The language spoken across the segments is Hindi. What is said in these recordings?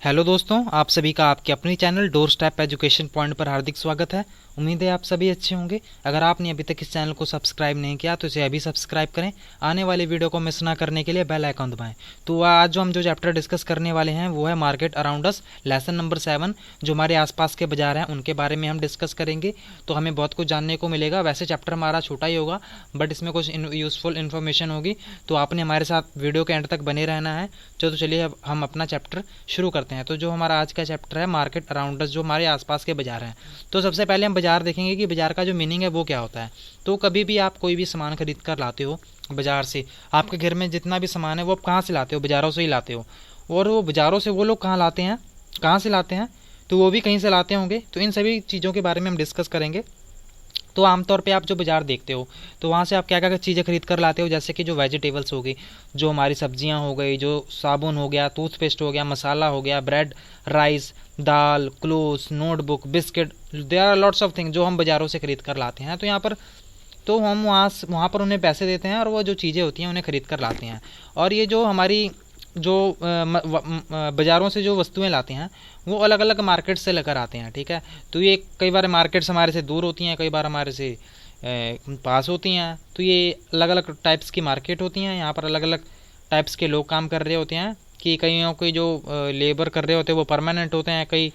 हेलो दोस्तों, आप सभी का आपके अपने channel door step education point पर हार्दिक स्वागत है। उम्मीद है आप सभी अच्छे होंगे। अगर आपने अभी तक इस चैनल को सब्सक्राइब नहीं किया तो इसे अभी सब्सक्राइब करें। आने वाले वीडियो को मिस ना करने के लिए बेल आइकन दबाएं। तो आज जो हम चैप्टर डिस्कस करने वाले हैं वो है market around us, lesson number 7। जो हमारे आसपास के बाजार हैं उनके बारे में हम डिस्कस करेंगे, तो हमें बहुत कुछ जानने को मिलेगा। वैसे चैप्टर हमारा छोटा ही होगा बट इसमें कुछ यूज़फुल इन्फॉर्मेशन होगी, तो आपने हमारे साथ वीडियो के एंड तक बने रहना है। तो चलिए अब हम अपना चैप्टर शुरू करते हैं। तो जो हमारा आज का चैप्टर है मार्केट अराउंड अस, जो हमारे आसपास के बाजार हैं। तो सबसे पहले हम बाजार देखेंगे कि बाजार का जो मीनिंग है वो क्या होता है। तो कभी भी आप कोई भी सामान खरीद कर लाते हो बाजार से, आपके घर में जितना भी सामान है वो आप कहाँ से लाते हो? बाजारों से ही लाते हो। और वो बाजारों से वो लोग कहाँ लाते हैं, कहाँ से लाते हैं? तो वो भी कहीं से लाते होंगे। तो इन सभी चीज़ों के बारे में हम डिस्कस करेंगे। तो आमतौर पे आप जो बाज़ार देखते हो तो वहाँ से आप क्या क्या चीज़ें खरीद कर लाते हो, जैसे कि जो वेजिटेबल्स हो गई, जो हमारी सब्जियाँ हो गई, जो साबुन हो गया, टूथपेस्ट हो गया, मसाला हो गया, bread, rice, dal, clothes, notebook, biscuit, there are lots of thing जो हम बाज़ारों से खरीद कर लाते हैं। तो यहाँ पर तो हम वहाँ पर उन्हें पैसे देते हैं और वो जो चीज़ें होती हैं उन्हें खरीद कर लाते हैं। और ये जो हमारी जो बाज़ारों से जो वस्तुएं लाते हैं वो अलग अलग मार्केट से लेकर आते हैं, ठीक है। तो ये कई बार मार्केट्स हमारे से दूर होती हैं, कई बार हमारे से पास होती हैं। तो ये अलग अलग टाइप्स की मार्केट होती हैं। यहाँ पर अलग अलग टाइप्स के लोग काम कर रहे होते हैं कि कईयों के जो लेबर कर रहे होते हैं वो परमानेंट होते हैं, कई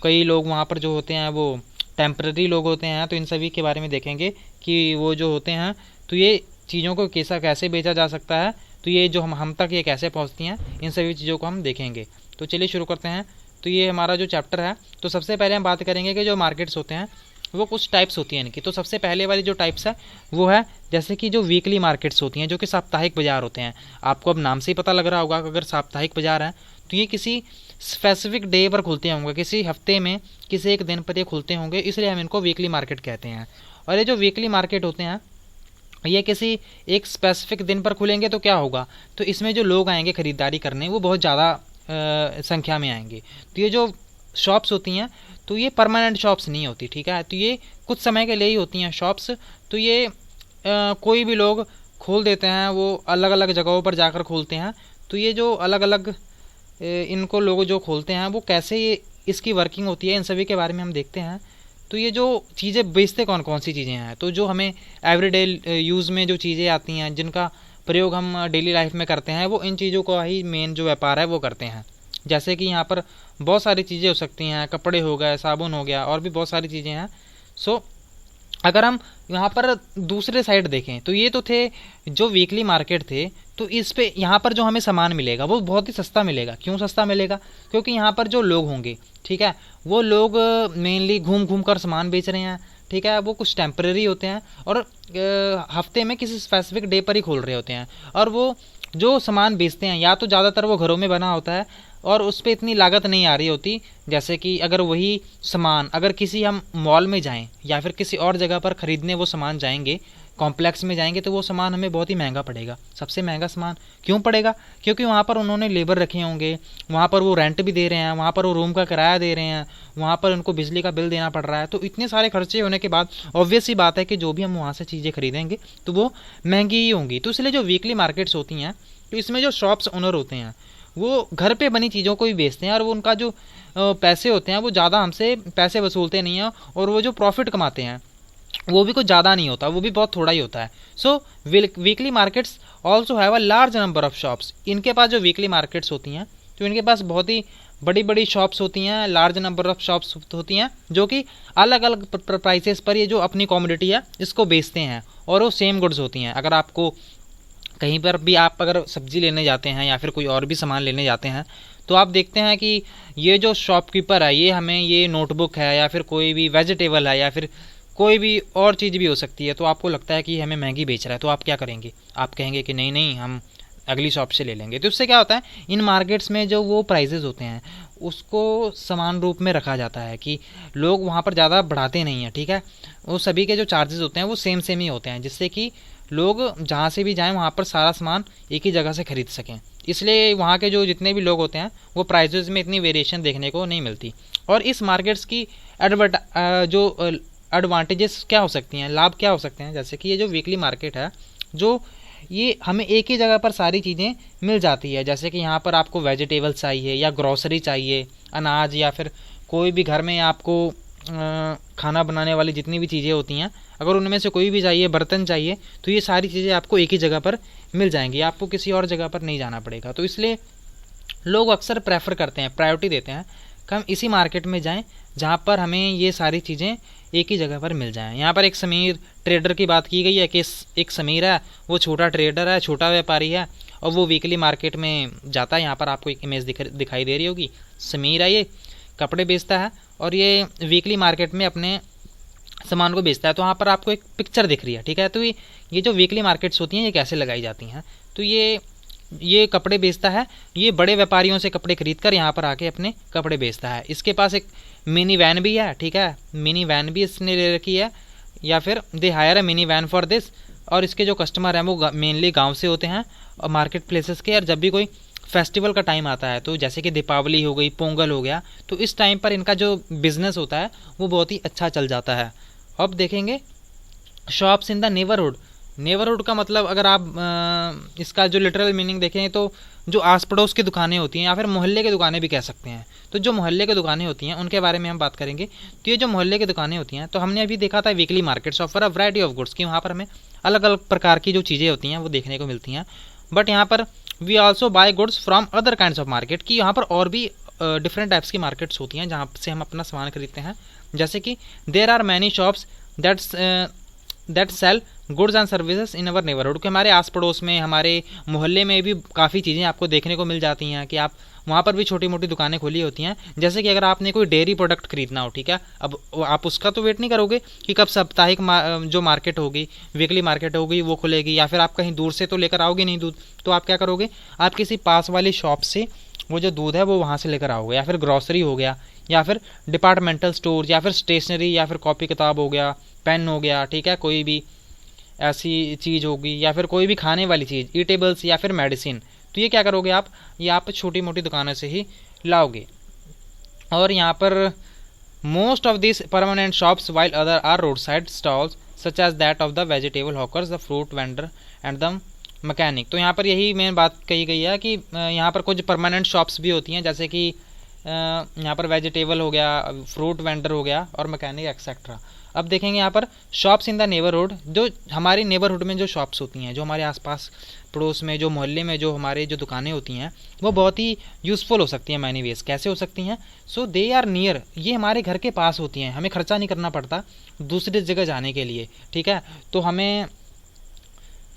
कई लोग वहाँ पर जो होते हैं वो टेम्प्रेरी लोग होते हैं। तो इन सभी के बारे में देखेंगे कि वो जो होते हैं तो ये चीज़ों को कैसे बेचा जा सकता है, तो ये जो हम तक ये कैसे पहुंचती हैं, इन सभी चीज़ों को हम देखेंगे। तो चलिए शुरू करते हैं। तो ये हमारा जो चैप्टर है, तो सबसे पहले हम बात करेंगे कि जो मार्केट्स होते हैं वो कुछ टाइप्स होती हैं इनकी। तो सबसे पहले वाली जो टाइप्स है वो है जैसे कि जो वीकली मार्केट्स होती हैं, जो कि साप्ताहिक बाजार होते हैं। आपको अब नाम से ही पता लग रहा होगा कि अगर साप्ताहिक बाजार है तो ये किसी स्पेसिफिक डे पर खुलते होंगे, किसी हफ्ते में किसी एक दिन पर ये खुलते होंगे, इसलिए हम इनको वीकली मार्केट कहते हैं। और ये जो वीकली मार्केट होते हैं ये किसी एक स्पेसिफिक दिन पर खुलेंगे तो क्या होगा, तो इसमें जो लोग आएंगे ख़रीदारी करने वो बहुत ज़्यादा संख्या में आएंगे। तो ये जो शॉप्स होती हैं तो ये परमानेंट शॉप्स नहीं होती, ठीक है। तो ये कुछ समय के लिए ही होती हैं शॉप्स। तो ये कोई भी लोग खोल देते हैं, वो अलग अलग जगहों पर जाकर खोलते हैं। तो ये जो अलग अलग इनको लोग जो खोलते हैं वो कैसे ये इसकी वर्किंग होती है, इन सभी के बारे में हम देखते हैं। तो ये जो चीज़ें बेचते कौन कौन सी चीज़ें हैं, तो जो हमें एवरीडे यूज़ में जो चीज़ें आती हैं जिनका प्रयोग हम डेली लाइफ में करते हैं, वो इन चीज़ों का ही मेन जो व्यापार है वो करते हैं। जैसे कि यहाँ पर बहुत सारी चीज़ें हो सकती हैं, कपड़े हो गए, साबुन हो गया, और भी बहुत सारी चीज़ें हैं। सो अगर हम यहाँ पर दूसरे साइड देखें तो ये तो थे जो वीकली मार्केट थे। तो इस पे यहाँ पर जो हमें सामान मिलेगा वो बहुत ही सस्ता मिलेगा। क्यों सस्ता मिलेगा? क्योंकि यहाँ पर जो लोग होंगे, ठीक है, वो लोग मेनली घूम घूम कर सामान बेच रहे हैं, ठीक है। वो कुछ टेम्परेरी होते हैं और हफ्ते में किसी स्पेसिफिक डे पर ही खोल रहे होते हैं। और वो जो सामान बेचते हैं या तो ज़्यादातर वो घरों में बना होता है और उस पर इतनी लागत नहीं आ रही होती। जैसे कि अगर वही सामान अगर किसी हम मॉल में जाएं या फिर किसी और जगह पर ख़रीदने वो सामान जाएंगे, कॉम्प्लेक्स में जाएंगे, तो वो सामान हमें बहुत ही महंगा पड़ेगा। सबसे महंगा सामान क्यों पड़ेगा? क्योंकि वहाँ पर उन्होंने लेबर रखे होंगे, वहाँ पर वो रेंट भी दे रहे हैं, वहाँ पर वो रूम का किराया दे रहे हैं, वहाँ पर उनको बिजली का बिल देना पड़ रहा है। तो इतने सारे खर्चे होने के बाद ऑब्वियस ही बात है कि जो भी हम वहाँ से चीज़ें खरीदेंगे तो वो महंगी ही होंगी। तो इसलिए जो वीकली मार्केट्स होती हैं तो इसमें जो शॉप्स ओनर होते हैं वो घर पे बनी चीज़ों को भी बेचते हैं, और वो उनका जो पैसे होते हैं वो ज़्यादा हमसे पैसे वसूलते नहीं हैं, और वो जो प्रॉफिट कमाते हैं वो भी कुछ ज़्यादा नहीं होता, वो भी बहुत थोड़ा ही होता है। सो weekly markets also have a large number of shops. इनके पास जो वीकली मार्केट्स होती हैं तो इनके पास बहुत ही बड़ी बड़ी शॉप्स होती हैं, लार्ज नंबर ऑफ शॉप्स होती हैं, जो कि अलग अलग प्राइसेस पर ये जो अपनी कॉमोडिटी है इसको बेचते हैं, और वो सेम गुड्स होती हैं। अगर आपको कहीं पर भी आप अगर सब्जी लेने जाते हैं या फिर कोई और भी सामान लेने जाते हैं तो आप देखते हैं कि ये जो शॉपकीपर है ये हमें ये नोटबुक है या फिर कोई भी वेजिटेबल है या फिर कोई भी और चीज़ भी हो सकती है, तो आपको लगता है कि हमें महंगी बेच रहा है, तो आप क्या करेंगे? आप कहेंगे कि नहीं नहीं, हम अगली शॉप से ले लेंगे। तो इससे क्या होता है, इन मार्केट्स में जो वो प्राइजेज़ होते हैं उसको समान रूप में रखा जाता है कि लोग वहाँ पर ज़्यादा बढ़ाते नहीं हैं, ठीक है। वो सभी के जो चार्जेस होते हैं वो सेम सेम ही होते हैं, जिससे कि लोग जहाँ से भी जाएं वहाँ पर सारा सामान एक ही जगह से खरीद सकें। इसलिए वहाँ के जो जितने भी लोग होते हैं वो प्राइजेज़ में इतनी वेरिएशन देखने को नहीं मिलती। और इस मार्केट्स की एडवांटेजेस क्या हो सकती हैं, लाभ क्या हो सकते हैं, जैसे कि ये जो वीकली मार्केट है जो ये हमें एक ही जगह पर सारी चीज़ें मिल जाती है। जैसे कि यहाँ पर आपको वेजिटेबल्स चाहिए या ग्रॉसरी चाहिए, अनाज, या फिर कोई भी घर में आपको खाना बनाने वाली जितनी भी चीज़ें होती हैं, अगर उनमें से कोई भी चाहिए, बर्तन चाहिए, तो ये सारी चीज़ें आपको एक ही जगह पर मिल जाएंगी, आपको किसी और जगह पर नहीं जाना पड़ेगा। तो इसलिए लोग अक्सर प्रेफर करते हैं, प्रायोरिटी देते हैं कि हम इसी मार्केट में जाएं जहाँ पर हमें ये सारी चीज़ें एक ही जगह पर मिल जाएं। यहाँ पर एक समीर ट्रेडर की बात की गई है कि एक समीर है, वो छोटा ट्रेडर है, छोटा व्यापारी है, और वो वीकली मार्केट में जाता है। यहाँ पर आपको एक इमेज दिखाई दे रही होगी, समीर है, ये कपड़े बेचता है और ये वीकली मार्केट में अपने सामान को बेचता है। तो वहाँ पर आपको एक पिक्चर दिख रही है, ठीक है। तो ये जो वीकली मार्केट्स होती हैं ये कैसे लगाई जाती हैं, तो ये कपड़े बेचता है, ये बड़े व्यापारियों से कपड़े खरीद कर यहाँ पर आके अपने कपड़े बेचता है। इसके पास एक मिनी वैन भी है, ठीक है, मिनी वैन भी इसने ले रखी है, या फिर they hire a mini van for this. और इसके जो कस्टमर हैं वो मेनली गांव से होते हैं और मार्केट प्लेसेस के। और जब भी कोई फेस्टिवल का टाइम आता है, तो जैसे कि दीपावली हो गई, पोंगल हो गया, तो इस टाइम पर इनका जो बिजनेस होता है वो बहुत ही अच्छा चल जाता है। अब देखेंगे shops in the neighbourhood. Neighbourhood का मतलब अगर आप इसका जो लिटरल मीनिंग देखें तो जो आस पड़ोस की दुकानें होती हैं, या फिर मोहल्ले की दुकानें भी कह सकते हैं। तो जो मोहल्ले की दुकानें होती हैं उनके बारे में हम बात करेंगे। तो ये जो मोहल्ले की दुकानें होती हैं, तो हमने अभी देखा था weekly markets offer a variety of goods, कि वहाँ पर हमें अलग अलग प्रकार की जो चीज़ें होती हैं वो देखने को मिलती हैं। बट यहाँ पर we also buy goods from other kinds of market, कि यहाँ पर और भी डिफरेंट टाइप्स की मार्केट्स होती हैं जहाँ से हम अपना सामान खरीदते हैं। जैसे कि there are many shops that sell goods and services in our neighbourhood, कि हमारे आस पड़ोस में, हमारे मोहल्ले में भी काफ़ी चीज़ें आपको देखने को मिल जाती हैं, कि आप वहाँ पर भी छोटी मोटी दुकानें खुली होती हैं। जैसे कि अगर आपने कोई डेयरी प्रोडक्ट खरीदना हो, ठीक है, अब आप उसका तो वेट नहीं करोगे कि कब साप्ताहिक जो मार्केट होगी, वीकली मार्केट होगी, वो खुलेगी, या फिर आप कहीं दूर से तो लेकर आओगे नहीं दूध। तो आप क्या करोगे, आप किसी पास वाली शॉप से वो जो दूध है वो वहाँ से लेकर आओगे, या फिर ग्रॉसरी हो गया, या फिर डिपार्टमेंटल स्टोर, या फिर स्टेशनरी, या फिर कॉपी किताब हो गया, पेन हो गया, ठीक है, कोई भी ऐसी चीज़ होगी, या फिर कोई भी खाने वाली चीज़, ईटेबल्स, या फिर मेडिसिन। तो ये क्या करोगे आप, ये आप छोटी मोटी दुकानों से ही लाओगे। और यहाँ पर most of this permanent shops while other are road side stalls such as that of the vegetable hawkers, the fruit vendor and the mechanic. तो यहाँ पर यही मेन बात कही गई है कि यहाँ पर कुछ परमानेंट शॉप्स भी होती हैं, जैसे कि यहाँ पर वेजिटेबल हो गया, फ्रूट वेंडर हो गया, और मैकेनिक एक्सेट्रा। अब देखेंगे यहाँ पर शॉप्स इन द नेबरहुड, जो हमारी नेबरहुड में जो शॉप्स होती हैं, जो हमारे आसपास पड़ोस में, जो मोहल्ले में जो हमारे जो दुकानें होती हैं, वो बहुत ही यूज़फुल हो सकती हैं मैनी वेज। कैसे हो सकती हैं, सो दे आर नियर, ये हमारे घर के पास होती हैं, हमें खर्चा नहीं करना पड़ता दूसरी जगह जाने के लिए, ठीक है। तो हमें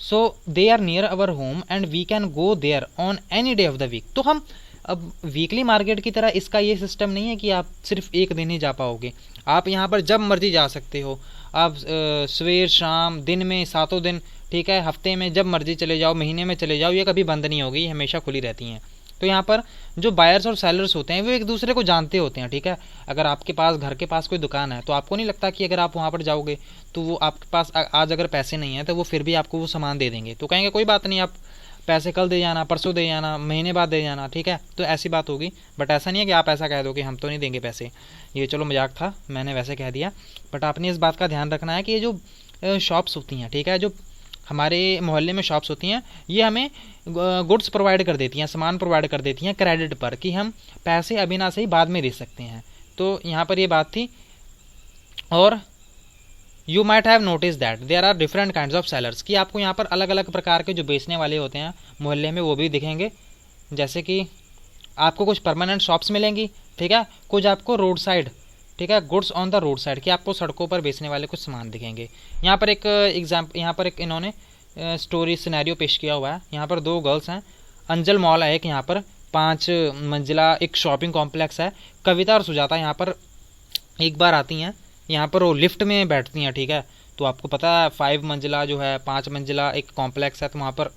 so they are near our home and we can go there on any day of the week. तो हम अब वीकली मार्केट की तरह इसका ये सिस्टम नहीं है कि आप सिर्फ एक दिन ही जा पाओगे, आप यहाँ पर जब मर्जी जा सकते हो। आप सवेर शाम दिन में 7 दिन, ठीक है, हफ्ते में जब मर्जी चले जाओ, महीने में चले जाओ, ये कभी बंद नहीं होगी, ये हमेशा खुली रहती हैं। तो यहाँ पर जो बायर्स और सेलर्स होते हैं वो एक दूसरे को जानते होते हैं, ठीक है। अगर आपके पास घर के पास कोई दुकान है तो आपको नहीं लगता कि अगर आप वहाँ पर जाओगे तो वो आपके पास आज अगर पैसे नहीं हैं तो वो फिर भी आपको वो सामान दे देंगे। तो कहेंगे कोई बात नहीं, आप पैसे कल दे जाना, परसों दे जाना, महीने बाद दे जाना, ठीक है। तो ऐसी बात होगी। बट ऐसा नहीं है कि आप ऐसा कह दो कि हम तो नहीं देंगे पैसे, ये चलो मजाक था, मैंने वैसे कह दिया। बट आपने इस बात का ध्यान रखना है कि ये जो शॉप्स होती हैं, ठीक है, जो हमारे मोहल्ले में शॉप्स होती हैं, ये हमें गुड्स प्रोवाइड कर देती हैं, सामान प्रोवाइड कर देती हैं क्रेडिट पर, कि हम पैसे अभी ना सही बाद में दे सकते हैं। तो यहाँ पर ये बात थी। और you might have notice that there are different kinds of sellers, कि आपको यहाँ पर अलग अलग प्रकार के जो बेचने वाले होते हैं मोहल्ले में वो भी दिखेंगे। जैसे कि आपको कुछ परमानेंट शॉप्स मिलेंगी, ठीक है, कुछ आपको रोड साइड, ठीक है, goods on the road side, कि आपको सड़कों पर बेचने वाले कुछ सामान दिखेंगे। यहाँ पर एक यहाँ पर एक इन्होंने स्टोरी सिनेरियो पेश किया हुआ है। यहाँ पर 2 गर्ल्स हैं, अंजल मॉल है एक, यहाँ पर 5 मंजिला एक शॉपिंग कॉम्प्लेक्स है। कविता और सुजाता यहाँ पर एक बार आती हैं, यहाँ पर वो लिफ्ट में बैठती हैं, ठीक है। तो आपको पता है 5 मंजिला जो है, 5 मंजिला एक कॉम्प्लेक्स है, तो वहाँ पर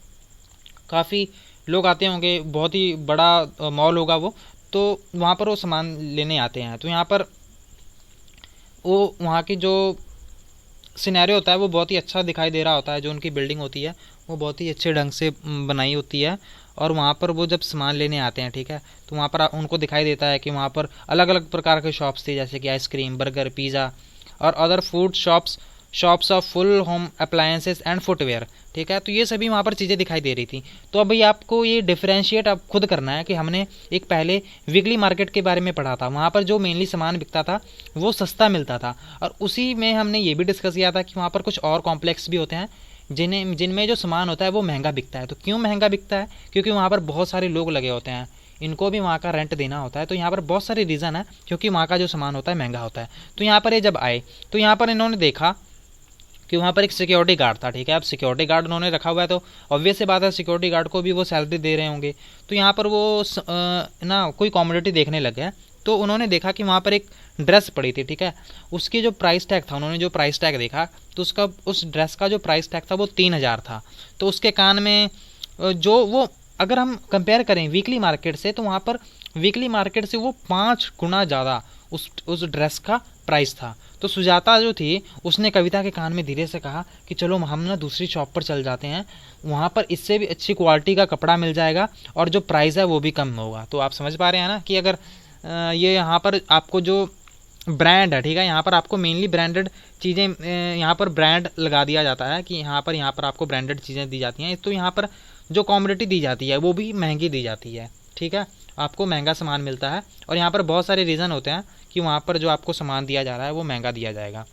काफ़ी लोग आते होंगे, बहुत ही बड़ा मॉल होगा वो। तो वहाँ पर वो सामान लेने आते हैं। तो यहाँ पर वो वहाँ की जो सिनेरियो होता है वो बहुत ही अच्छा दिखाई दे रहा होता है। जो उनकी बिल्डिंग होती है वो बहुत ही अच्छे ढंग से बनाई होती है। और वहाँ पर वो जब सामान लेने आते हैं, ठीक है, तो वहाँ पर उनको दिखाई देता है कि वहाँ पर अलग अलग प्रकार के शॉप्स थी, जैसे कि आइसक्रीम, बर्गर, पिज़्ज़ा और other food shops shops of full home appliances and footwear, ठीक है। तो ये सभी वहाँ पर चीज़ें दिखाई दे रही थी। तो अब भाई आपको ये डिफरेंशिएट अब खुद करना है कि हमने एक पहले वीकली मार्केट के बारे में पढ़ा था, वहाँ पर जो मेनली सामान बिकता था वो सस्ता मिलता था, और उसी में हमने ये भी डिस्कस किया था कि वहाँ पर कुछ और कॉम्प्लेक्स भी होते हैं जिनमें जो सामान होता है वो महंगा बिकता है। तो क्यों महंगा बिकता है? क्योंकि वहाँ पर बहुत सारे लोग लगे होते हैं, इनको भी वहाँ का रेंट देना होता है। तो यहाँ पर बहुत सारे रीज़न है क्योंकि वहाँ का जो सामान होता है महंगा होता है। तो यहाँ पर ये जब आए तो यहाँ पर इन्होंने देखा कि वहाँ पर एक सिक्योरिटी गार्ड था, ठीक है। अब सिक्योरिटी गार्ड उन्होंने रखा हुआ है तो ऑब्वियस सी बात है सिक्योरिटी गार्ड को भी वो सैलरी दे रहे होंगे। तो यहाँ पर वो ना कोई कॉमोडिटी देखने लग गया। तो उन्होंने देखा कि वहाँ पर एक ड्रेस पड़ी थी, ठीक है। उसकी जो प्राइस टैग था, उन्होंने जो प्राइस टैग देखा तो उसका उस ड्रेस का जो प्राइस टैग था वो 3000 था। तो उसके कान में जो वो अगर हम कंपेयर करें वीकली मार्केट से तो वहाँ पर वीकली मार्केट से वो 5 गुना ज़्यादा उस ड्रेस का प्राइस था। तो सुजाता जो थी उसने कविता के कान में धीरे से कहा कि चलो हम ना दूसरी शॉप पर चल जाते हैं, वहाँ पर इससे भी अच्छी क्वालिटी का कपड़ा मिल जाएगा और जो प्राइस है वो भी कम होगा। तो आप समझ पा रहे हैं ना कि अगर ये यहाँ पर आपको जो ब्रांड है, ठीक है, यहाँ पर आपको मेनली ब्रांडेड चीज़ें यहाँ पर ब्रांड लगा दिया जाता है कि यहाँ पर आपको ब्रांडेड चीज़ें दी जाती हैं। तो यहाँ पर जो कॉमोडिटी दी जाती है वो भी महंगी दी जाती है, ठीक है, आपको महंगा सामान मिलता है। और यहाँ पर बहुत सारे रीज़न होते हैं कि वहाँ पर जो आपको सामान दिया जा रहा है वो महंगा दिया जाएगा।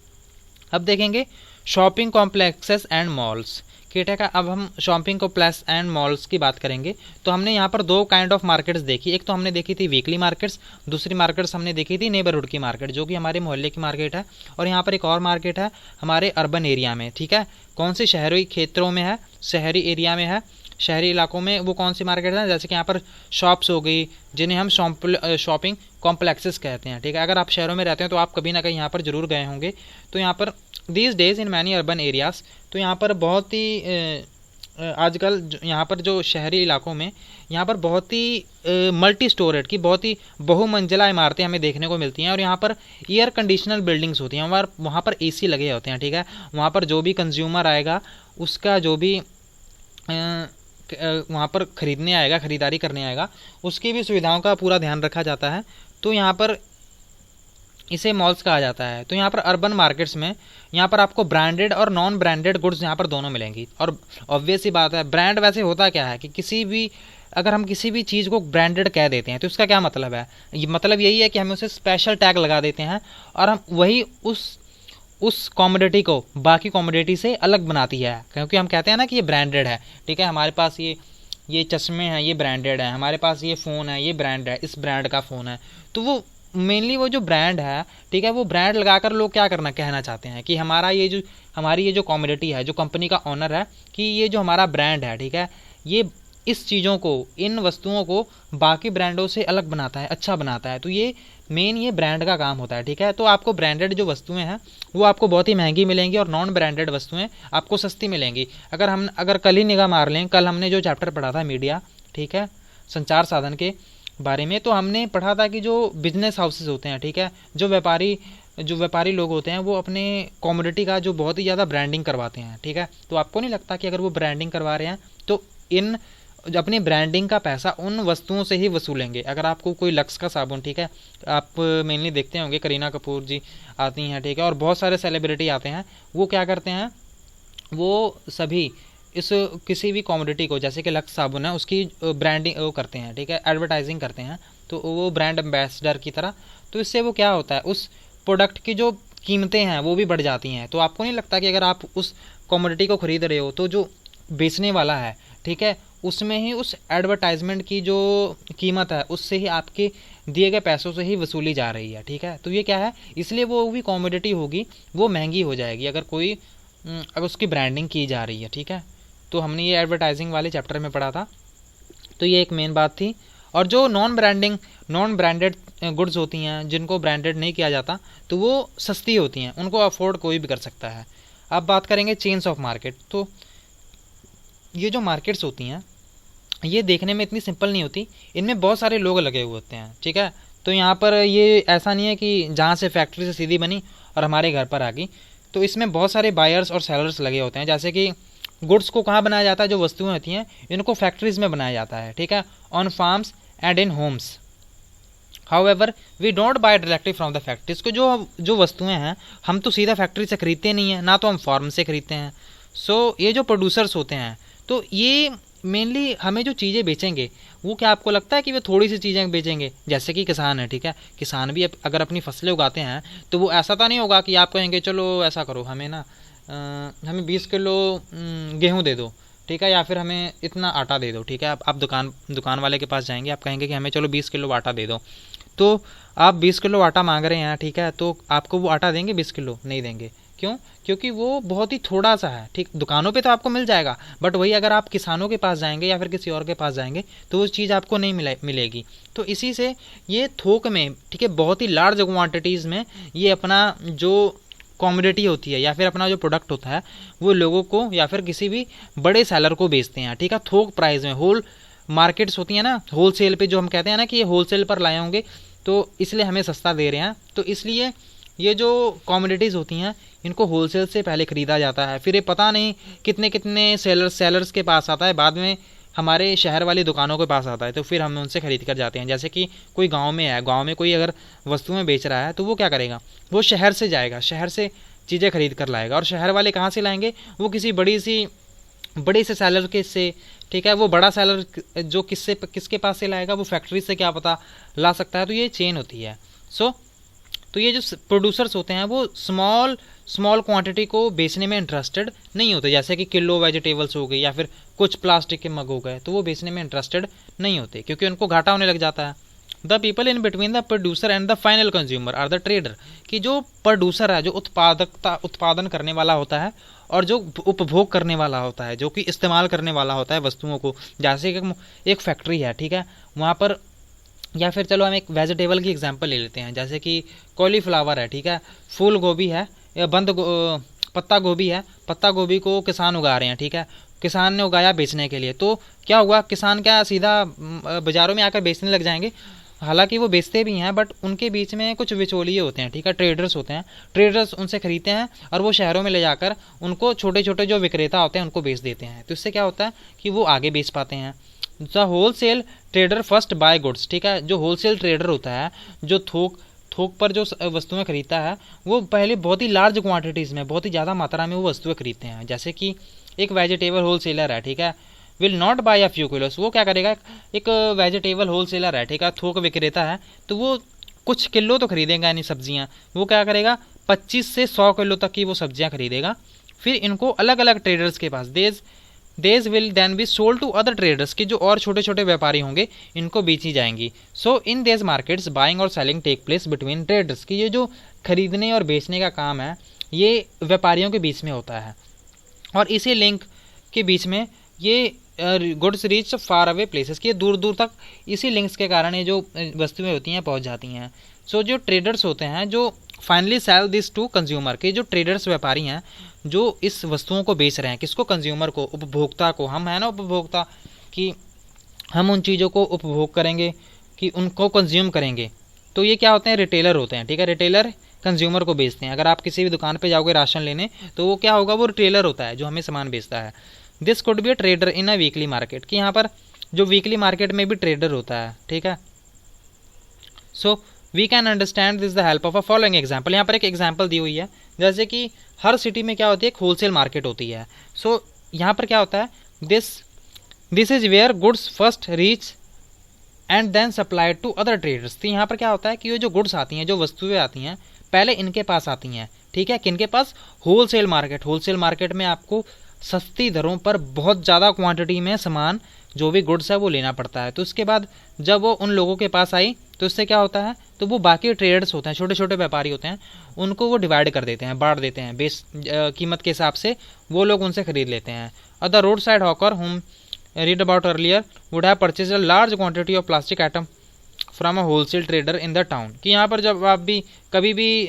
अब देखेंगे शॉपिंग कॉम्प्लेक्सेस एंड मॉल्स, ठीक है। अब हम शॉपिंग कॉम्प्लेक्स एंड मॉल्स की बात करेंगे। तो हमने यहाँ पर 2 काइंड ऑफ मार्केट्स देखी, एक तो हमने देखी थी वीकली मार्केट्स, दूसरी मार्केट्स हमने देखी थी नेबरहुड की मार्केट जो कि हमारे मोहल्ले की मार्केट है। और यहाँ पर एक और मार्केट है हमारे अर्बन एरिया में, ठीक है। कौन से शहरी क्षेत्रों में है, शहरी एरिया में है, शहरी इलाकों में वो कौन सी मार्केट है, जैसे कि यहाँ पर शॉप्स हो गई जिन्हें हम शॉपिंग कॉम्प्लेक्सेस कहते हैं, ठीक है। अगर आप शहरों में रहते हैं तो आप कभी ना कहीं यहाँ पर ज़रूर गए होंगे। तो यहाँ पर these days in many urban areas, तो यहाँ पर बहुत ही आजकल यहाँ पर जो शहरी इलाकों में यहाँ पर बहुत ही मल्टी स्टोरेड की बहुत ही बहुमंजिला इमारतें हमें देखने को मिलती हैं। और यहाँ पर एयर कंडीशनल बिल्डिंग्स होती हैं, वहाँ पर एसी लगे होते हैं, ठीक है। वहाँ पर जो भी कंज्यूमर आएगा उसका जो भी वहाँ पर खरीदने आएगा, ख़रीदारी करने आएगा, उसकी भी सुविधाओं का पूरा ध्यान रखा जाता है। तो यहाँ पर इसे मॉल्स कहा जाता है। तो यहाँ पर अर्बन मार्केट्स में यहाँ पर आपको ब्रांडेड और नॉन ब्रांडेड गुड्स यहाँ पर दोनों मिलेंगी। और ऑब्वियस सी बात है ब्रांड वैसे होता क्या है कि अगर हम किसी भी चीज़ को ब्रांडेड कह देते हैं तो इसका क्या मतलब है, ये मतलब यही है कि हम उसे स्पेशल टैग लगा देते हैं और हम वही उस कॉमोडिटी को बाकी कॉमोडिटी से अलग बनाती है। क्योंकि हम कहते हैं ना कि ये ब्रांडेड है, ठीक है, हमारे पास ये चश्मे हैं ये ब्रांडेड है, हमारे पास ये फ़ोन है ये ब्रांड है, इस ब्रांड का फ़ोन है। तो वो मेनली वो जो ब्रांड है, ठीक है, वो ब्रांड लगाकर लोग क्या कहना चाहते हैं कि हमारी ये जो कॉमोडिटी है, जो कंपनी का ऑनर है, कि ये जो हमारा ब्रांड है, ठीक है, ये इस चीज़ों को, इन वस्तुओं को बाकी ब्रांडों से अलग बनाता है, अच्छा बनाता है। तो ये ब्रांड का काम होता है, ठीक है। तो आपको ब्रांडेड जो वस्तुएं हैं वो आपको बहुत ही महंगी मिलेंगी और नॉन ब्रांडेड वस्तुएं आपको सस्ती मिलेंगी। अगर कल ही निगाह मार लें, कल हमने जो चैप्टर पढ़ा था मीडिया, ठीक है, संचार साधन के बारे में, तो हमने पढ़ा था कि जो बिजनेस हाउसेस होते हैं, ठीक है, जो व्यापारी लोग होते हैं वो अपने कॉमोडिटी का जो बहुत ही ज़्यादा ब्रांडिंग करवाते हैं, ठीक है। तो आपको नहीं लगता कि अगर वो ब्रांडिंग करवा रहे हैं तो अपनी ब्रांडिंग का पैसा उन वस्तुओं से ही वसूलेंगे। अगर आपको कोई लक्स का साबुन, ठीक है, आप मेनली देखते होंगे करीना कपूर जी आती हैं, ठीक है, और बहुत सारे सेलिब्रिटी आते हैं, वो क्या करते हैं, वो सभी इस किसी भी कॉमोडिटी को, जैसे कि लक्स साबुन है, उसकी ब्रांडिंग वो करते हैं, ठीक है, एडवर्टाइजिंग करते हैं, तो वो ब्रांड एम्बेसडर की तरह। तो इससे वो क्या होता है, उस प्रोडक्ट की जो कीमतें हैं वो भी बढ़ जाती हैं। तो आपको नहीं लगता कि अगर आप उस कॉमोडिटी को ख़रीद रहे हो तो जो बेचने वाला है, ठीक है, उसमें ही उस एडवर्टाइजमेंट की जो कीमत है उससे ही आपके दिए गए पैसों से ही वसूली जा रही है, ठीक है। तो ये क्या है, इसलिए वो भी कॉमोडिटी होगी वो महंगी हो जाएगी अगर उसकी ब्रांडिंग की जा रही है, ठीक है। तो हमने ये एडवर्टाइजिंग वाले चैप्टर में पढ़ा था। तो ये एक मेन बात थी। और जो नॉन ब्रांडेड गुड्स होती हैं जिनको ब्रांडेड नहीं किया जाता तो वो सस्ती होती हैं, उनको अफोर्ड कोई भी कर सकता है। अब बात करेंगे चेन्स ऑफ मार्केट। तो ये जो मार्केट्स होती हैं ये देखने में इतनी सिंपल नहीं होती, इनमें बहुत सारे लोग लगे हुए होते हैं, ठीक है। तो यहाँ पर ये ऐसा नहीं है कि जहाँ से फैक्ट्री से सीधी बनी और हमारे घर पर आ गई। तो इसमें बहुत सारे बायर्स और सेलर्स लगे होते हैं। जैसे कि गुड्स को कहाँ बनाया जाता है, जो वस्तुएं होती हैं इनको फैक्ट्रीज़ में बनाया जाता है, ठीक है, on farms and in homes. However we don't buy directly from the factories को जो वस्तुएं हैं हम तो सीधा फैक्ट्री से खरीदते नहीं हैं, ना तो हम फार्म से खरीदते हैं। सो ये जो प्रोड्यूसर्स होते हैं तो ये मेनली हमें जो चीज़ें बेचेंगे वो क्या आपको लगता है कि वे थोड़ी सी चीज़ें बेचेंगे? जैसे कि किसान है, ठीक है, किसान भी अगर अपनी फसलें उगाते हैं तो वो ऐसा तो नहीं होगा कि आप कहेंगे चलो ऐसा करो हमें ना हमें 20 किलो गेहूँ दे दो, ठीक है, या फिर हमें इतना आटा दे दो, ठीक है। आप दुकान वाले के पास जाएंगे, आप कहेंगे कि हमें चलो 20 किलो आटा दे दो, तो आप 20 किलो आटा मांग रहे हैं, ठीक है, तो आपको वो आटा देंगे? 20 किलो नहीं देंगे। क्यों? क्योंकि वो बहुत ही थोड़ा सा है, ठीक। दुकानों पे तो आपको मिल जाएगा, बट वही अगर आप किसानों के पास जाएंगे या फिर किसी और के पास जाएंगे तो वो चीज़ आपको नहीं मिलेगी। तो इसी से ये थोक में, ठीक है, बहुत ही लार्ज क्वांटिटीज़ में ये अपना जो कॉमोडिटी होती है या फिर अपना जो प्रोडक्ट होता है वो लोगों को या फिर किसी भी बड़े सेलर को बेचते हैं, ठीक है, थोक प्राइस में। होल मार्केट्स होती हैं ना, होल सेल पे जो हम कहते हैं ना कि ये होल सेल पर लाए होंगे तो इसलिए हमें सस्ता दे रहे हैं, तो इसलिए ये जो कॉमोडिटीज़ होती हैं इनको होलसेल से पहले ख़रीदा जाता है, फिर ये पता नहीं कितने कितने सेलर्स के पास आता है, बाद में हमारे शहर वाली दुकानों के पास आता है, तो फिर हम उनसे ख़रीद कर जाते हैं। जैसे कि कोई गांव में है, गांव में कोई अगर वस्तुएं बेच रहा है तो वो क्या करेगा, वो शहर से जाएगा, शहर से चीज़ें खरीद कर लाएगा। और शहर वाले कहाँ से लाएंगे? वो किसी बड़ी से सेलर के से, ठीक है, वो बड़ा सेलर जो किसके पास से लाएगा, वो फैक्ट्री से क्या पता ला सकता है। तो ये चेन होती है। तो ये जो प्रोड्यूसर्स होते हैं वो स्मॉल क्वांटिटी को बेचने में इंटरेस्टेड नहीं होते, जैसे कि किलो वेजिटेबल्स हो गई या फिर कुछ प्लास्टिक के मग हो गए, तो वो बेचने में इंटरेस्टेड नहीं होते क्योंकि उनको घाटा होने लग जाता है। The people in between the producer and the final consumer are the trader, कि जो प्रोड्यूसर है, जो उत्पादन करने वाला होता है और जो उपभोग करने वाला होता है, जो कि इस्तेमाल करने वाला होता है वस्तुओं को। जैसे कि एक फैक्ट्री है, ठीक है, वहाँ पर, या फिर चलो हम एक वेजिटेबल की एग्जांपल ले लेते हैं, जैसे कि कॉलीफ्लावर है, ठीक है, फूल गोभी है या पत्ता गोभी है। पत्ता गोभी को किसान उगा रहे हैं, ठीक है, किसान ने उगाया बेचने के लिए, तो क्या हुआ, किसान क्या सीधा बाज़ारों में आकर बेचने लग जाएंगे? हालांकि वो बेचते भी हैं, बट उनके बीच में कुछ बिचौलिए होते हैं, ठीक है, ट्रेडर्स होते हैं। ट्रेडर्स उनसे खरीदते हैं और वो शहरों में ले जाकर उनको छोटे छोटे जो विक्रेता होते हैं उनको बेच देते हैं। तो इससे क्या होता है कि वो आगे बेच पाते हैं। The wholesale trader first buy goods, ठीक है, जो होल सेल ट्रेडर होता है, जो थोक पर जो वस्तुएं खरीदता है, वो पहले बहुत ही लार्ज क्वांटिटीज़ में, बहुत ही ज़्यादा मात्रा में वो वस्तुएं खरीदते हैं। जैसे कि एक वेजिटेबल होल सेलर है, ठीक है, will not buy a few kilos, वो क्या करेगा, एक वेजिटेबल होल सेलर है, ठीक है, थोक विक्रेता है, तो वो कुछ किलो तो खरीदेगा यानी सब्जियां, वो क्या करेगा 25 से 100 किलो तक की वो सब्जियां खरीदेगा। फिर इनको अलग अलग ट्रेडर्स के पास these will then be sold to other traders, की जो और छोटे छोटे व्यापारी होंगे इनको बेची जाएंगी। So in these markets buying और selling take place between traders, की ये जो खरीदने और बेचने का काम है ये व्यापारियों के बीच में होता है, और इसी लिंक के बीच में ये goods reach far away places, की दूर दूर तक इसी लिंक्स के कारण ये जो वस्तुएं होती हैं पहुंच जाती हैं। सो जो ट्रेडर्स होते हैं जो finally sell this to consumer, के जो ट्रेडर्स व्यापारी हैं जो इस वस्तुओं को बेच रहे हैं, किसको, कंज्यूमर को, उपभोक्ता को। हम है ना उपभोक्ता, कि हम उन चीज़ों को उपभोग करेंगे, कि उनको कंज्यूम करेंगे। तो ये क्या होते हैं, रिटेलर होते हैं, ठीक है, रिटेलर कंज्यूमर को बेचते हैं। अगर आप किसी भी दुकान पे जाओगे राशन लेने तो वो क्या होगा, वो रिटेलर होता है जो हमें सामान बेचता है। This could be a trader in a weekly market, कि यहाँ पर जो वीकली मार्केट में भी ट्रेडर होता है, ठीक है। So we can understand this the help of a following example. यहाँ पर एक एग्जाम्पल दी हुई है, जैसे कि हर सिटी में क्या होती है, एक होलसेल मार्केट होती है। सो यहाँ पर क्या होता है, this is where goods first reach and then supplied to other traders. तो यहाँ पर क्या होता है कि ये जो गुड्स आती हैं, जो वस्तुएं आती हैं, पहले इनके पास आती हैं, ठीक है, किनके पास, होलसेल मार्केट। होलसेल मार्केट में आपको सस्ती दरों पर बहुत ज़्यादा क्वांटिटी में सामान जो भी गुड्स है वो लेना पड़ता है। तो उसके बाद जब वो उन लोगों के पास आई तो इससे क्या होता है, तो वो बाकी ट्रेडर्स होते हैं, छोटे छोटे व्यापारी होते हैं, उनको वो डिवाइड कर देते हैं, बांट देते हैं, बेस कीमत के हिसाब से वो लोग उनसे खरीद लेते हैं। और द रोड साइड हॉकर हुम read about earlier would have purchase a large quantity of plastic item from a wholesale trader in the town. कि यहाँ पर जब आप भी कभी भी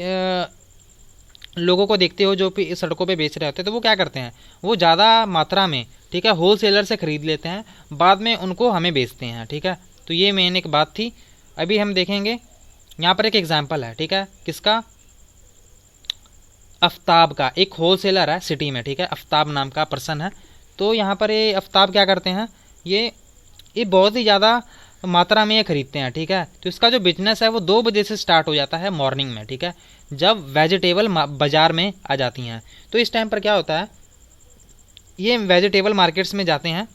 लोगों को देखते हो जो सड़कों पे बेच रहे होते हैं, तो वो क्या करते हैं, वो ज़्यादा मात्रा में, ठीक है, होल सेलर से ख़रीद लेते हैं, बाद में उनको हमें बेचते हैं, ठीक है। तो ये मेन एक बात थी। अभी हम देखेंगे यहाँ पर एक एग्जांपल है, ठीक है, किसका, आफ्ताब का। एक होल सेलर है सिटी में, ठीक है, आफ्ताब नाम का पर्सन है। तो यहाँ पर ये आफ्ताब क्या करते हैं, ये बहुत ही ज़्यादा मात्रा में ये खरीदते हैं, ठीक है। तो इसका जो बिजनेस है वो 2 बजे से स्टार्ट हो जाता है मॉर्निंग में, ठीक है, जब वेजिटेबल बाज़ार में आ जाती हैं। तो इस टाइम पर क्या होता है, ये वेजिटेबल मार्केट्स में जाते हैं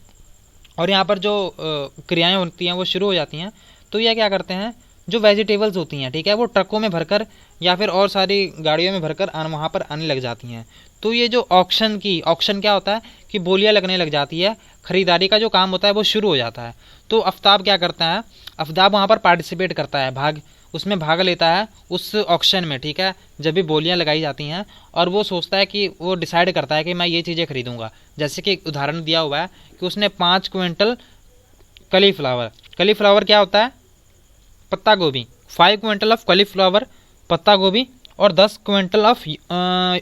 और यहाँ पर जो क्रियाएँ होती हैं वो शुरू हो जाती हैं। तो ये क्या करते हैं, जो वेजिटेबल्स होती हैं, ठीक है, वो ट्रकों में भरकर या फिर और सारी गाड़ियों में भरकर वहाँ पर आने लग जाती हैं। तो ये जो ऑक्शन क्या होता है कि बोलियाँ लगने लग जाती है, ख़रीदारी का जो काम होता है वो शुरू हो जाता है। तो आफ्ताब क्या करता है, आफ्ताब वहाँ पर पार्टिसिपेट करता है, उसमें भाग लेता है उस ऑक्शन में, ठीक है, जब भी बोलियाँ लगाई जाती हैं। और वो सोचता है कि वो डिसाइड करता है कि मैं ये चीज़ें खरीदूँगा। जैसे कि उदाहरण दिया हुआ है कि उसने 5 क्विंटल कलीफ्लावर क्या होता है, पत्ता गोभी, 5 क्विंटल ऑफ कॉलीफ्लावर पत्ता गोभी, और 10 क्विंटल ऑफ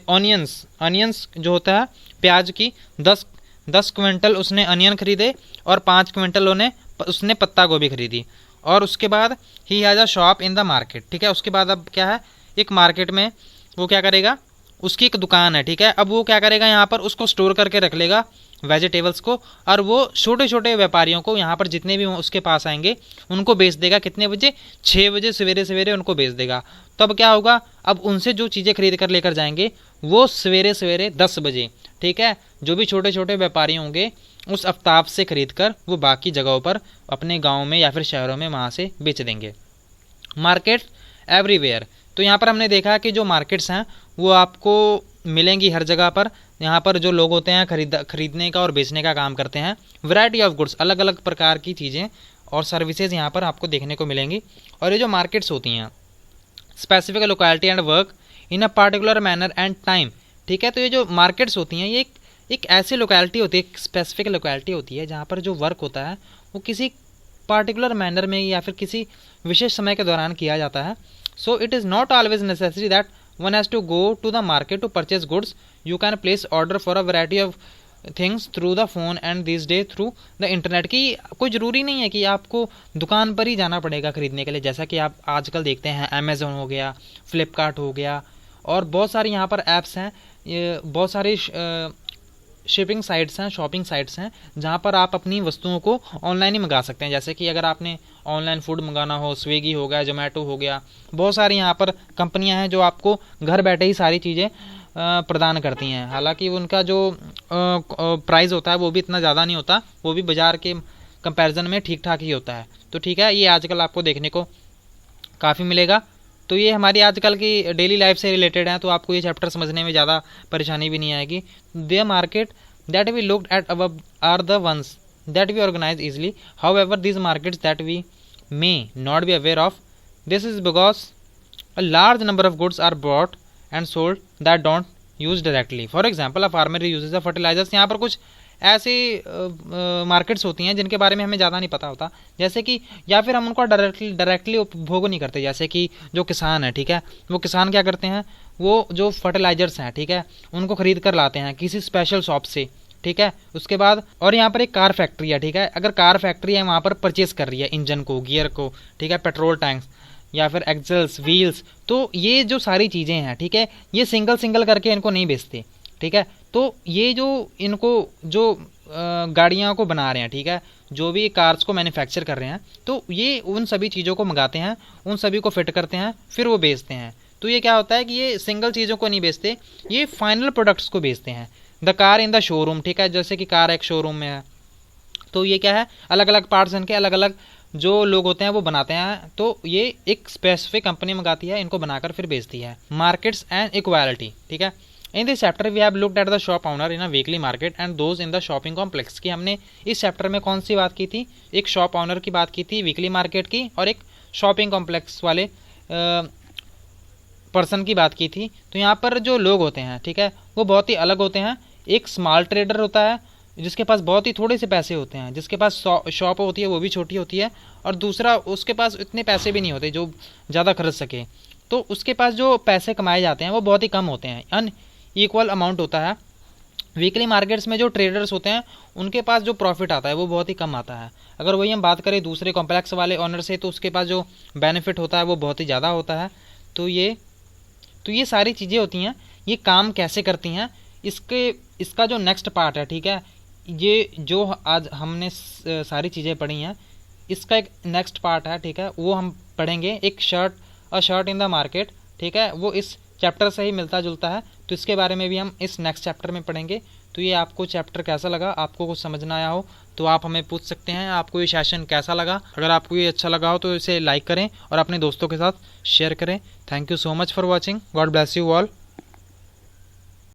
ऑनियंस जो होता है प्याज की, 10 क्विंटल उसने अनियन खरीदे और 5 क्विंटल उसने पत्ता गोभी खरीदी। और उसके बाद he has a shop in the market, ठीक है। उसके बाद अब क्या है, एक मार्केट में वो क्या करेगा, उसकी एक दुकान है, ठीक है। अब वो क्या करेगा, यहाँ पर उसको स्टोर करके रख लेगा वेजिटेबल्स को, और वो छोटे छोटे व्यापारियों को यहाँ पर जितने भी उसके पास आएंगे उनको बेच देगा। कितने बजे, 6 बजे सवेरे सवेरे उनको बेच देगा। तब क्या होगा, अब उनसे जो चीज़ें खरीद कर लेकर जाएंगे वो सवेरे सवेरे 10 बजे, ठीक है, जो भी छोटे छोटे व्यापारी होंगे उस आफ्ताब से खरीद कर वो बाकी जगहों पर अपने गाँव में या फिर शहरों में वहाँ से बेच देंगे। मार्केट एवरीवेयर, तो यहाँ पर हमने देखा कि जो मार्केट्स हैं वो आपको मिलेंगी हर जगह पर। यहाँ पर जो लोग होते हैं खरीदने का और बेचने का काम करते हैं। वैरायटी ऑफ गुड्स, अलग अलग प्रकार की चीज़ें और सर्विसेज यहाँ पर आपको देखने को मिलेंगी। और ये जो मार्केट्स होती हैं, specific locality and work in a particular manner and time, ठीक है। तो ये जो मार्केट्स होती हैं ये एक ऐसी लोकेलिटी होती है, एक स्पेसिफिक लोकेलिटी होती है जहाँ पर जो वर्क होता है वो किसी पार्टिकुलर मैनर में या फिर किसी विशेष समय के दौरान किया जाता है। So it is not always necessary that one has to go to the market to purchase goods. You can place order for a variety of things through the phone and this day through the internet. की कोई ज़रूरी नहीं है कि आपको दुकान पर ही जाना पड़ेगा खरीदने के लिए। जैसा कि आप आजकल देखते हैं, अमेज़ोन हो गया, फ्लिपकार्ट हो गया, और बहुत सारी यहाँ पर ऐप्स हैं, बहुत सारी शिपिंग साइट्स हैं, शॉपिंग साइट्स हैं, जहाँ पर आप अपनी वस्तुओं को ऑनलाइन ही मंगा सकते हैं। जैसे कि अगर आपने ऑनलाइन फूड मंगाना हो, स्विगी हो गया, जोमेटो हो गया, बहुत सारी यहाँ पर कंपनियाँ हैं जो आपको घर बैठे ही सारी चीज़ें प्रदान करती हैं। हालांकि उनका जो प्राइस होता है वो भी इतना ज़्यादा नहीं होता, वो भी बाज़ार के कंपैरिजन में ठीक ठाक ही होता है। तो ठीक है, ये आजकल आपको देखने को काफ़ी मिलेगा। तो ये हमारी आजकल की डेली लाइफ से रिलेटेड हैं, तो आपको ये चैप्टर समझने में ज़्यादा परेशानी भी नहीं आएगी। The market that we looked at above are the ones that we organise easily, however these markets that we may not be aware of, this is because a large number of goods are bought and sold that don't use directly. For example, a farmer uses a fertilisers. यहाँ पर कुछ ऐसी मार्केट्स होती हैं जिनके बारे में हमें ज़्यादा नहीं पता होता, जैसे कि या फिर हम उनको डायरेक्टली उपभोग नहीं करते। जैसे कि जो किसान है, ठीक है, वो किसान क्या करते हैं, वो जो फर्टिलाइजर्स हैं, ठीक है, उनको खरीद कर लाते हैं किसी स्पेशल शॉप से, ठीक है। उसके बाद और यहाँ पर एक कार फैक्ट्री है, ठीक है, अगर कार फैक्ट्री है वहाँ पर परचेज कर रही है इंजन को, गियर को, ठीक है, पेट्रोल टैंक्स या फिर एक्सेल्स, व्हील्स, तो ये जो सारी चीज़ें हैं, ठीक है, ये सिंगल करके इनको नहीं बेचते, ठीक है। तो ये जो इनको जो गाड़ियाँ को बना रहे हैं, ठीक है, जो भी कार्स को मैन्युफैक्चर कर रहे हैं, तो ये उन सभी चीज़ों को मंगाते हैं, उन सभी को फिट करते हैं, फिर वो बेचते हैं। तो ये क्या होता है कि ये सिंगल चीज़ों को नहीं बेचते, ये फाइनल प्रोडक्ट्स को बेचते हैं। The car in the showroom, ठीक है, जैसे कि कार एक शोरूम में है, तो ये क्या है, अलग अलग पार्ट्स इनके अलग अलग जो लोग होते हैं वो बनाते हैं। तो ये एक स्पेसिफिक कंपनी मंगाती है, इनको बनाकर फिर बेचती है। मार्केट्स एंड इक्वालिटी, ठीक है। In this chapter we have looked at the shop owner in a weekly market and those in the shopping complex. की हमने इस चैप्टर में कौन सी बात की थी, एक शॉप ओनर की बात की थी, वीकली मार्केट की, और एक शॉपिंग कॉम्प्लेक्स वाले पर्सन की बात की थी। तो यहाँ पर जो लोग होते हैं, ठीक है, वो बहुत ही अलग होते हैं। एक स्मॉल ट्रेडर होता है जिसके पास बहुत ही थोड़े से पैसे होते हैं, जिसके पास शॉप होती है वो भी छोटी होती है, और दूसरा उसके पास इतने पैसे भी नहीं होते जो ज़्यादा खरीद सके। तो उसके पास जो पैसे कमाए जाते हैं वो बहुत ही कम होते हैं, अनइक्वल अमाउंट होता है। वीकली मार्केट्स में जो ट्रेडर्स होते हैं उनके पास जो प्रॉफिट आता है वो बहुत ही कम आता है। अगर वही हम बात करें दूसरे कॉम्प्लेक्स वाले ऑनर से, तो उसके पास जो बेनिफिट होता है वो बहुत ही ज़्यादा होता है। तो ये सारी चीज़ें होती हैं, ये काम कैसे करती हैं, इसका जो नेक्स्ट पार्ट है, ठीक है, ये जो आज हमने सारी चीज़ें पढ़ी हैं, इसका एक नेक्स्ट पार्ट है, ठीक है, वो हम पढ़ेंगे, एक अ शर्ट इन द मार्केट, ठीक है, वो इस चैप्टर से ही मिलता जुलता है, तो इसके बारे में भी हम इस नेक्स्ट चैप्टर में पढ़ेंगे। तो ये आपको चैप्टर कैसा लगा, आपको कुछ समझ ना आया हो तो आप हमें पूछ सकते हैं, आपको ये सेशन कैसा लगा। अगर आपको ये अच्छा लगा हो तो इसे लाइक करें और अपने दोस्तों के साथ शेयर करें। Thank you so much for watching, God bless you all.